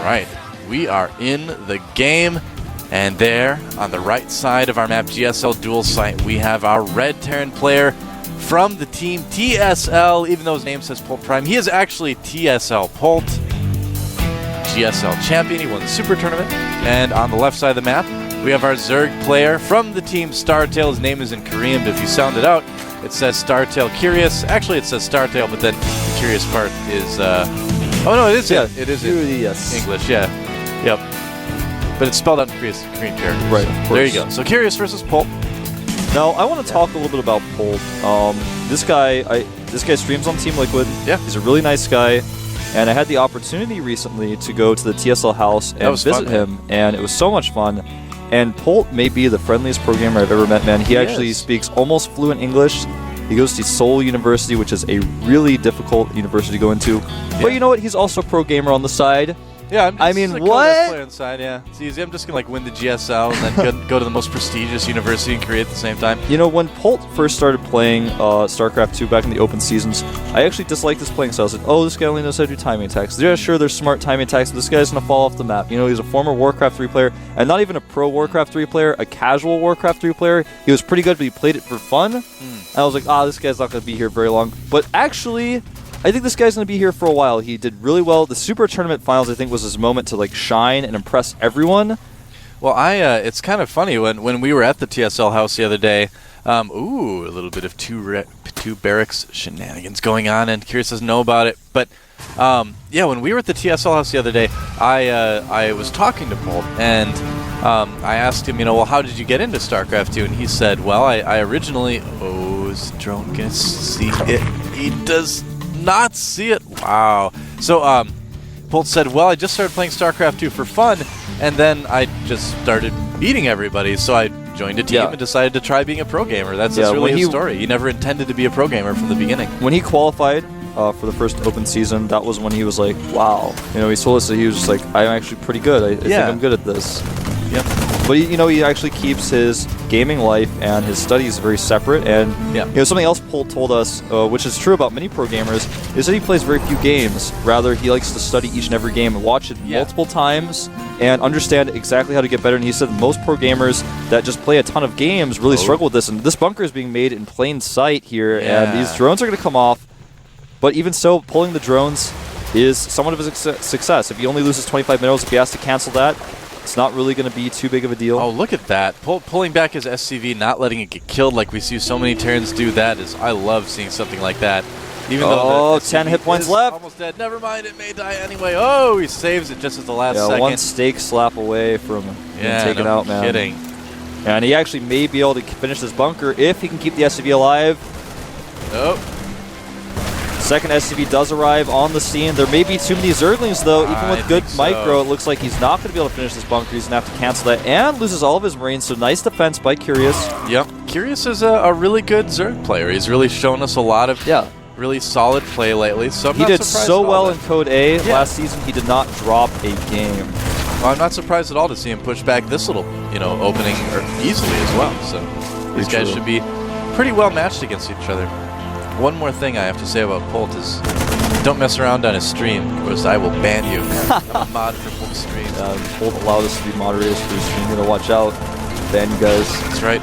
right, we are in the game, and there on the right side of our map, GSL dual site, we have our red Terran player from the team TSL. Even though his name says Polt Prime, he is actually TSL Polt, GSL champion. He won the Super Tournament. And on the left side of the map, we have our Zerg player from the team Startail. His name is in Korean, but if you sound it out, it says Startail Curious. Actually, it says Startail, but then the curious part is... oh, no, it is it is in English, yeah. Yep. But it's spelled out in Korean characters. Right, so of course. there you go. So Curious versus Polt. Now, I want to talk a little bit about Polt. This guy streams on Team Liquid. Yeah. He's a really nice guy. And I had the opportunity recently to go to the TSL house and visit him. And it was so much fun. And Polt may be the friendliest programmer I've ever met, man. He actually speaks almost fluent English. He goes to Seoul University, which is a really difficult university to go into. Yeah. But you know what? He's also a pro gamer on the side. Yeah, I mean, what? Player inside, yeah. It's easy. I'm just gonna win the GSL and then go to the most prestigious university in Korea at the same time. You know, when Polt first started playing StarCraft 2 back in the open seasons, I actually disliked his playing style. I was like, oh, this guy only knows how to do timing attacks. Yeah, sure, there's smart timing attacks, but this guy's gonna fall off the map. You know, he's a former Warcraft 3 player, and not even a pro Warcraft 3 player, a casual Warcraft 3 player. He was pretty good, but he played it for fun. And I was like, this guy's not gonna be here very long. But actually, I think this guy's going to be here for a while. He did really well. The Super Tournament Finals, I think, was his moment to shine and impress everyone. Well, it's kind of funny when we were at the TSL house the other day. A little bit of two barracks shenanigans going on, and Curious doesn't know about it. But when we were at the TSL house the other day, I was talking to Polt, and I asked him, well, how did you get into StarCraft 2? And he said, well, I originally... is the drone gonna see it? He does not see it. Wow. So Polt said, well, I just started playing StarCraft 2 for fun, and then I just started beating everybody, so I joined a team and decided to try being a pro gamer. That's really his story. He never intended to be a pro gamer from the beginning. When he qualified for the first open season, that was when he was like, wow. He told us that he was just like, I'm actually pretty good. I think I'm good at this. Yep. But he actually keeps his gaming life and his studies very separate. And something else Polt told us, which is true about many pro gamers, is that he plays very few games. Rather, he likes to study each and every game and watch it multiple times and understand exactly how to get better. And he said most pro gamers that just play a ton of games really struggle with this. And this bunker is being made in plain sight here, and these drones are going to come off. But even so, pulling the drones is somewhat of a success. If he only loses 25 minerals, if he has to cancel that, it's not really going to be too big of a deal. Oh, look at that. Pulling back his SCV, not letting it get killed like we see so many Terrans do. I love seeing something like that. Even though 10 hit points left. Almost dead. Never mind, it may die anyway. Oh, he saves it just at the last second. One stake slap away from being taken out, man. Kidding. And he actually may be able to finish this bunker if he can keep the SCV alive. Nope. Second SCV does arrive on the scene. There may be too many Zerglings, though. Even with good micro, it looks like he's not going to be able to finish this bunker. He's going to have to cancel that and loses all of his Marines, so nice defense by Curious. Yep. Curious is a really good Zerg player. He's really shown us a lot of really solid play lately. So he did so well in Code A last season. He did not drop a game. Well, I'm not surprised at all to see him push back this little, opening easily as well. So these guys should be pretty well matched against each other. One more thing I have to say about Polt is don't mess around on his stream, or I will ban you. I'm a mod for Polt's stream. Polt allowed us to be moderators for his stream. You gotta watch out. Ban you guys. That's right.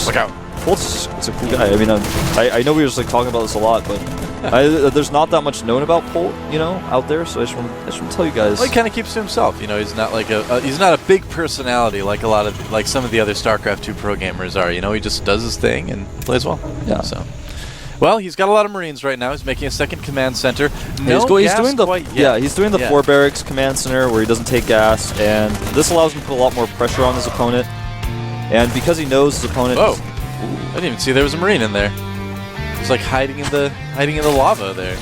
Look out. Polt's a cool guy. I mean, I know we were just talking about this a lot, but there's not that much known about Polt, out there. So I just want to tell you guys. Well, he kind of keeps to himself. He's not like he's not a big personality like some of the other StarCraft 2 pro gamers are. He just does his thing and plays well. Yeah. So. Well, he's got a lot of Marines right now. He's making a second command center. He's doing the 4 barracks command center where he doesn't take gas, and this allows him to put a lot more pressure on his opponent. And because he knows his opponent. Whoa! I didn't even see there was a Marine in there. He's like hiding in the lava there.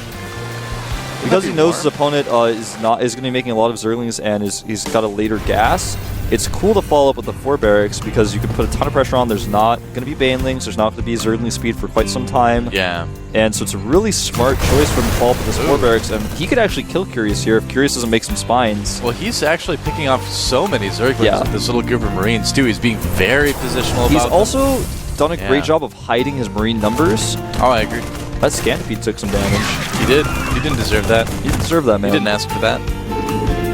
Because he knows his opponent is going to be making a lot of Zerglings and he's got a later gas. It's cool to follow up with the 4 barracks because you can put a ton of pressure on. There's not going to be Banelings. There's not going to be Zergling speed for quite some time. Yeah. And so it's a really smart choice for him to follow up with this 4 barracks. And he could actually kill Curious here if Curious doesn't make some spines. Well, he's actually picking off so many Zerglings with this little group of Marines, too. He's being very positional about He's also done a great job of hiding his Marine numbers. Oh, I agree. That Scantipede took some damage. He did. He didn't deserve that. He didn't deserve that, man. He didn't ask for that.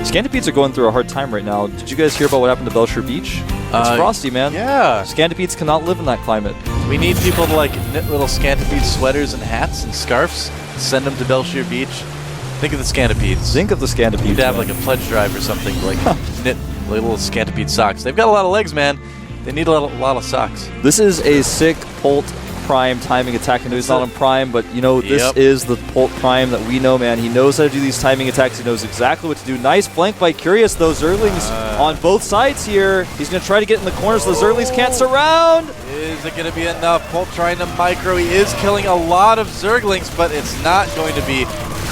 Scantipedes are going through a hard time right now. Did you guys hear about what happened to Belshire Beach? It's frosty, man. Yeah. Scantipedes cannot live in that climate. We need people to like knit little Scantipede sweaters and hats and scarves. Send them to Belshire Beach. Think of the Scantipedes. Think of the Scantipedes. You'd have like a pledge drive or something, like knit like little Scantipede socks. They've got a lot of legs, man. They need a lot of socks. This is a sick Polt Prime timing attack. I know he's not on Prime, but you know, this is the Polt Prime that we know, man. He knows how to do these timing attacks. He knows exactly what to do. Nice flank by Curious. Those Zerglings on both sides here. He's going to try to get in the corners. The Zerglings can't surround. Is it going to be enough? Polt trying to micro. He is killing a lot of Zerglings, but it's not going to be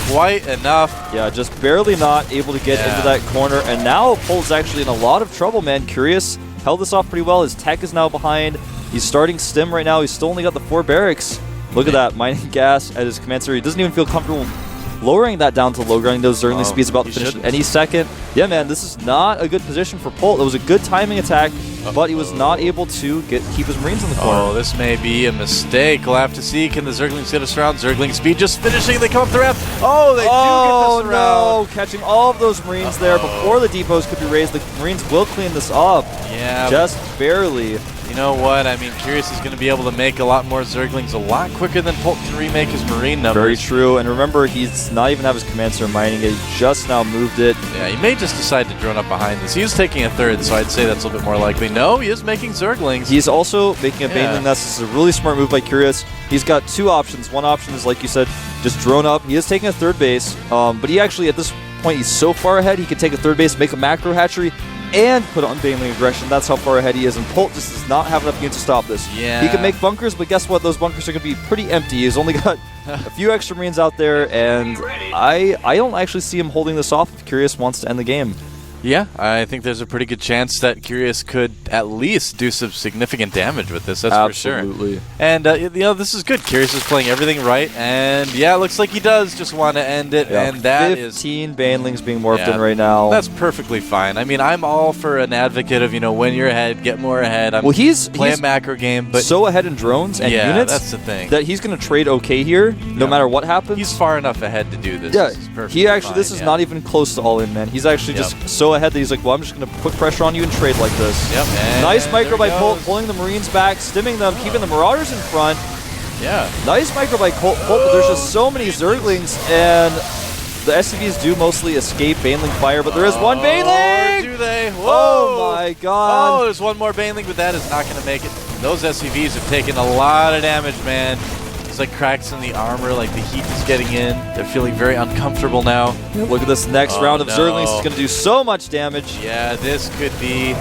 quite enough. Yeah, just barely not able to get into that corner. And now Polt's actually in a lot of trouble, man. Curious held this off pretty well. His tech is now behind. He's starting Stim right now. He's still only got the 4 barracks. Look at that. Mining gas at his command center. He doesn't even feel comfortable lowering that down to low ground. Those Zergling speeds about to finish any second. Yeah, man, this is not a good position for Polt. It was a good timing attack, but he was not able to keep his Marines in the corner. Oh, this may be a mistake. We'll have to see. Can the Zerglings get us around? Zergling speed just finishing. They come up the ramp. Oh, they do get this around. No. Catching all of those Marines there before the depots could be raised. The Marines will clean this up. Yeah. Just barely. You know what? I mean, Curious is going to be able to make a lot more Zerglings a lot quicker than Polt can remake his Marine numbers. Very true. And remember, he's not even have his command center mining it. He just now moved it. Yeah, he may just decide to drone up behind this. He's taking a third, so I'd say that's a little bit more likely. No, he is making Zerglings. He's also making a Baneling Nest. This is a really smart move by Curious. He's got 2 options. One option is, like you said, just drone up. He is taking a third base, but he actually, at this point, he's so far ahead, he could take a third base, make a macro hatchery, and put on Baneling Aggression. That's how far ahead he is, and Polt just does not have enough units to stop this. Yeah. He can make bunkers, but guess what? Those bunkers are going to be pretty empty. He's only got a few extra Marines out there, and I don't actually see him holding this off if Curious wants to end the game. Yeah, I think there's a pretty good chance that Curious could at least do some significant damage with this, that's for sure. Absolutely. And, you know, this is good. Curious is playing everything right, and, yeah, it looks like he does just want to end it, and that 15 Banelings being morphed in right now. That's perfectly fine. I mean, I'm all for an advocate of, you know, when you're ahead, get more ahead. He's playing a macro game, but so ahead in drones and units that's the thing. That he's going to trade okay here, no matter what happens. He's far enough ahead to do this. Yeah, this is perfectly fine, this is not even close to all in, man. He's actually just so ahead that he's like, well, I'm just going to put pressure on you and trade like this. Yep. Nice micro by Polt, pulling the Marines back, stimming them, keeping the Marauders in front. Yeah. Nice micro by Polt, but there's just so many Zerglings, and the SCVs do mostly escape Baneling fire, but there is one Baneling! Do they? Whoa! Oh my god. Oh, there's one more Baneling, but that is not going to make it. Those SCVs have taken a lot of damage, man. It's like cracks in the armor, like the heat is getting in. They're feeling very uncomfortable now. Look at this next round of Zerglings. It's going to do so much damage. Yeah, this could be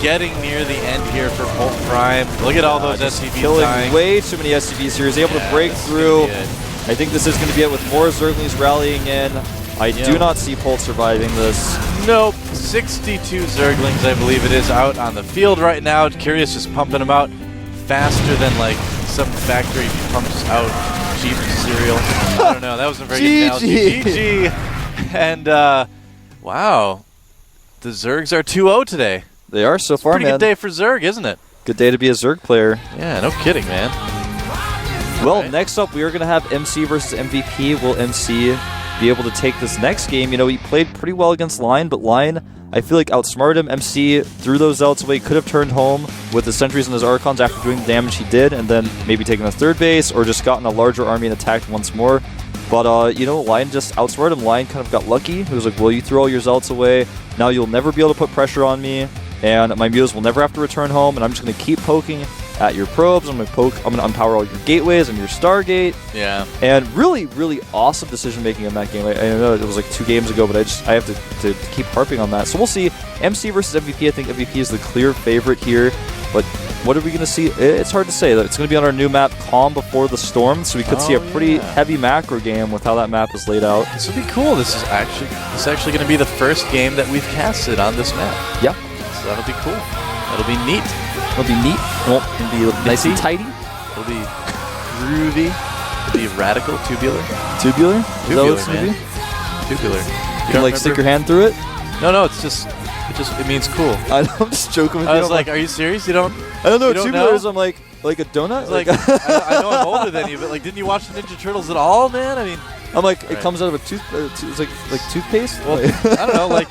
getting near the end here for Polt Prime. Look at all those SCVs killing dying. Way too many SCVs here. He's able to break through. I think this is going to be it with more Zerglings rallying in. I do not see Polt surviving this. Nope. 62 Zerglings, I believe it is, out on the field right now. Curious is pumping them out faster than like some factory pumps out cheap cereal. I don't know. That was a very good analogy. GG. And wow, the Zergs are 2-0 today. They are so far, man. Pretty good day for Zerg, isn't it? Good day to be a Zerg player. Yeah, no kidding, man. Well, next up, we are going to have MC versus MVP. Will MC be able to take this next game? You know, he played pretty well against Lion, but Lion, I feel like, outsmarted him. MC threw those Zealots away, could have turned home with the Sentries and his Archons after doing the damage he did, and then maybe taken a third base, or just gotten a larger army and attacked once more. But, you know, Lion just outsmarted him. Lion kind of got lucky. He was like, well, you threw all your Zealots away. Now you'll never be able to put pressure on me, and my mules will never have to return home, and I'm just going to keep poking at your probes. I'm going to unpower all your gateways and your Stargate. Yeah. And really, really awesome decision-making in that game. I know it was like 2 games ago, but I have to keep harping on that. So we'll see. MC versus MVP. I think MVP is the clear favorite here. But what are we going to see? It's hard to say. It's going to be on our new map, Calm Before the Storm. So we could see a pretty heavy macro game with how that map is laid out. This would be cool. This is actually going to be the first game that we've casted on this map. Yeah. So that'll be cool. That'll be neat. It'll be neat. It'll be nice and tidy. It'll be groovy. It'll be radical. Tubular. Tubular? Tubular, man. Tubular. You can like stick your hand through it? No, it means cool. I'm just joking with you. I was like, are you serious? You don't? I don't know what tubular is. I'm like a donut? Like, I know I'm older than you, but like, didn't you watch the Ninja Turtles at all, man? I mean, I'm like, it comes out of a tooth. It's like toothpaste. Well, I don't know. Like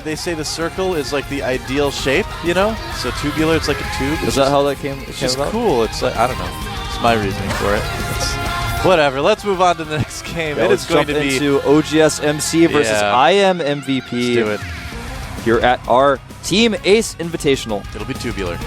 they say, the circle is like the ideal shape. You know, so tubular. It's like a tube. Is that how that came? It's just cool. It's like, I don't know. It's my reasoning for it. Whatever. Let's move on to the next game. Yeah, it is going to be into OGS MC versus I Am MVP. Let's do it. Here at our Team Ace Invitational. It'll be tubular.